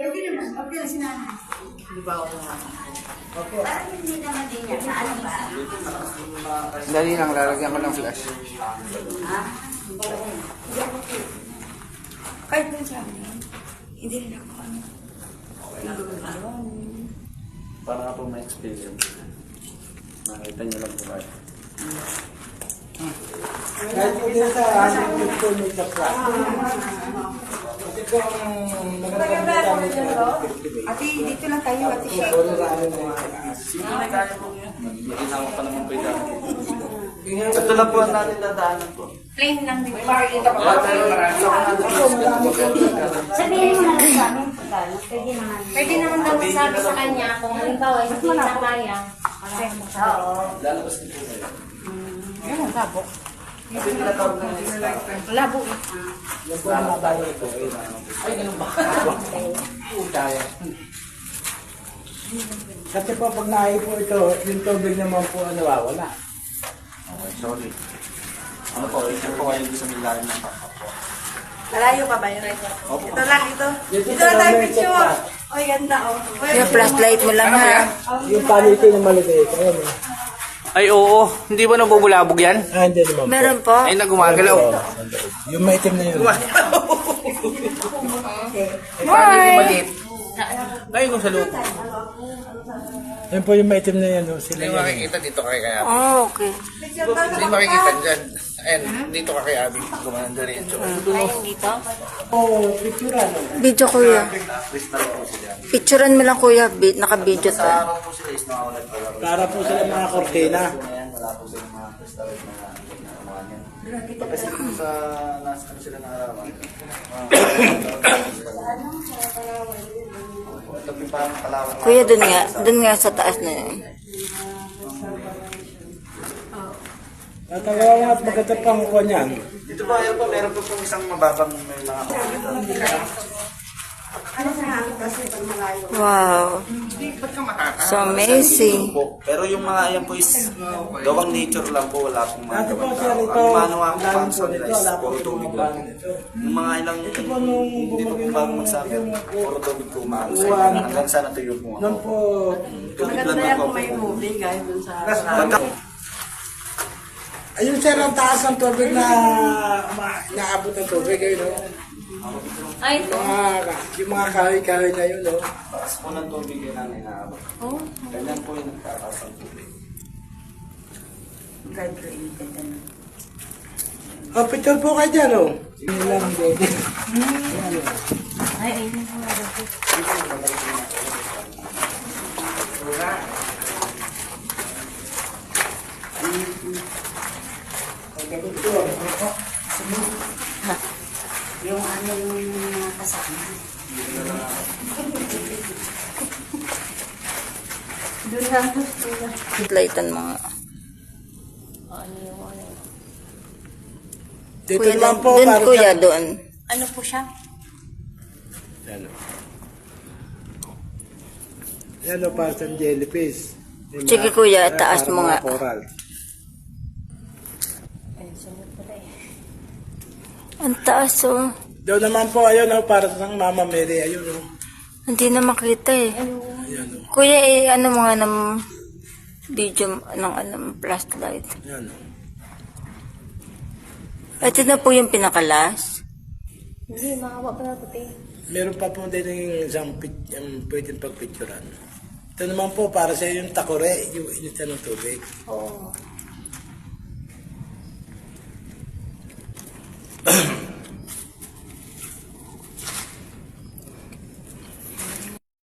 Pwede naman. Okay lang sinanay. Hindi ba ako naman? Okay. Parang hindi naman din yan. Sa ano ba? Dali lang, lalagyan ko ng flash. Ha? Kahit dun sa amin, hindi rin ako ano. Para nga po may experience. Nakita niyo lang po kayo. Kahit po din sa ating po may kapla. Kasi po ang magandang dami sa Ate, dito lang tayo. Ate, shake. Sige na kaya po yun. Maginawa pa naman po yung ito lang po ang natin dadaanan po. Plain lang din. Sabihin mo na lang sa amin, pagkano, pwede naman. Pwede naman daw sabi sa kanya kung halimbawa hindi na kaya. Oo. Lalabas din po kayo. Ayun, labo. Kasi tinatawag na yung staff. Labo. Yan po ang mabayo ito. Ay, ganun ba? Kaya. Kasi po pag nahi po ito, yung tubig naman po ang nawawala. Okay, sorry. Ano po, ito po kayo sa milayan ng papa po. Malayo pa ba yun? Opo. Ito lang, ito. Dito Ito lang tayo may picture. kapla. Oy, ganda, oh. Yung flashlight mo lang ha. Yung paliti ng maliit. Ayun eh. Ay, oo. Hindi ba nabubulabog yan? Ah, hindi naman po. Meron po. Ay, nagumagalaw. Yung maitim na yun. Paano yung maliit? Ay, kung sa loob. Yan po yung maitim na yan. Sila Hindi yan. makikita dito kay Abby. Oh, okay. Hindi makikita dyan. And dito ka kay Abby. Gumanan diretso. Ayun dito. Oh, picture ano? Video kuya. Crystal po sila. Picturean mo lang kuya. Naka-video Sa to. araw po sila is nakawalan pa lang. Para po sila mga kortina. Ngayon, wala po silang mga crystal na ginagawa niyan. Kasi po sa nasa sila na arawan. Ito po parang Palawan. Kuya, dun nga sa taas na yun. At ang mga maganda pang kuha niyan. Dito po, ayun po, meron po pong isang mababang may mga Ano sa hangin kasi pag malayo? Wow. So amazing. po. Pero yung mga ayan po is gawang nature lang po, wala pong mga Dati po gawang siya tao. rito, Ang manuwa po lalim pang po sa nila dito, is wala po puro itong tubig lang. mabahan ito. Yung mga ilang, po nung dito po bumagay bago ng- magsabi, puro tubig po umaano sa Uwan. inyo. Hanggang sana tuyo po Noon ako. po, Tubig lang Maganda yan po kung may po. movie, guys, dun sa... ayun sir, ang taas ng tubig na naabot ng tubig. Ayun, no? Ay, ito. Yung mga kahoy-kahoy na yun. No? Taas po ng tubig yun ang inaabot. Oh. Ganyan po yung nagtataas ng tubig. God created ano. Oh, picture po kayo dyan. Oh. Yun lang, baby. Ay, ayun po. Yung ano yung mga kasama. Doon lang. Lightan mo nga. Ano yung ano? Dito Kuya, lang po. doon para kuya, sa- doon. Ano po siya? Yan, oh. Yan o, para sa jellyfish. Yung Sige, mga- kuya, para taas mo mga nga. coral. Ayun, sunod pala eh. Ang taas oh. Doon naman po, ayun o, para sa Mama Mary. Ayun o. Hindi na makita eh. Yan o. Kuya, ano mo nga ng video ng flashlight. Yan o. Ito na po yung pinakalas. Hindi, makawa pa na puti. Meron pa po din yung isang yung pwedeng pagpicturan. Ito naman po, para sa yung takore, yung initan ng tubig. Oo.